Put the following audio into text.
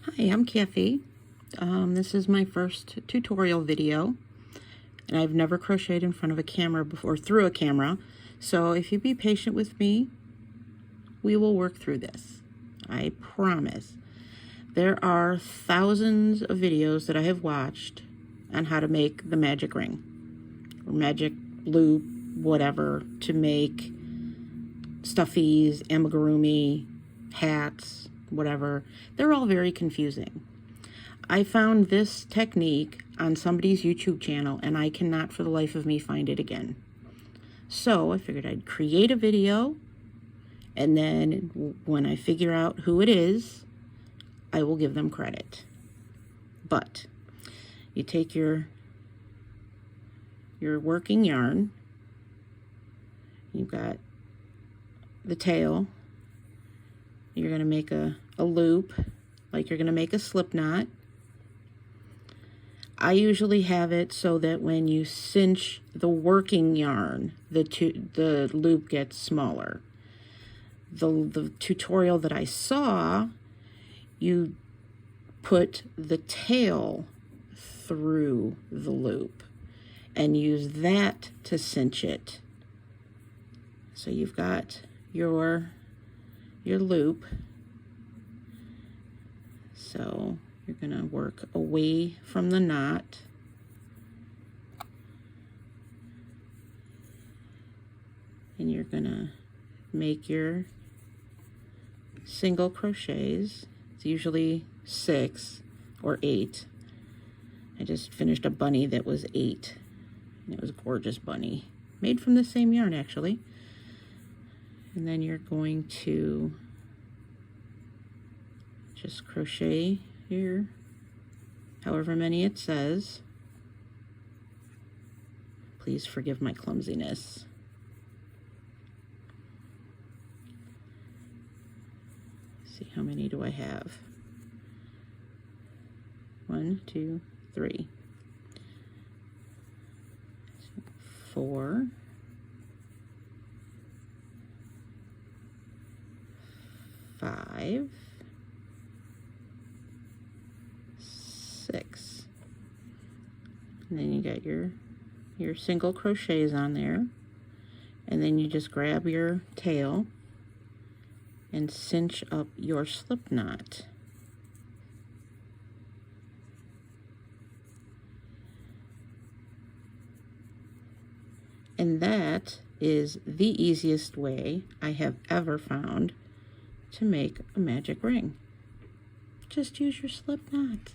Hi, I'm Kathy. This is my first tutorial video, and I've never crocheted in front of a camera before, through a camera, so if you be patient with me, we will work through this. I promise. There are thousands of videos that I have watched on how to make the magic ring, or magic loop, whatever, to make stuffies, amigurumi, hats, whatever. They're all very confusing. I found this technique on somebody's YouTube channel and I cannot for the life of me find it again. So I figured I'd create a video, and then when I figure out who it is, I will give them credit. But you take your working yarn, you've got the tail, you're going to make a loop like you're going to make a slip knot. I usually have it so that when you cinch the working yarn, the loop gets smaller. The tutorial that I saw, you put the tail through the loop and use that to cinch it. So you've got your loop. So you're going to work away from the knot. And you're going to make your single crochets. It's usually 6 or 8. I just finished a bunny that was 8. And it was a gorgeous bunny. Made from the same yarn, actually. And then you're going to just crochet here, however many it says. Please forgive my clumsiness. Let's see, how many do I have? 1, 2, 3, 4, 5, 6, and then you got your single crochets on there, and then you just grab your tail and cinch up your slip knot. And that is the easiest way I have ever found to make a magic ring. Just use your slip knot.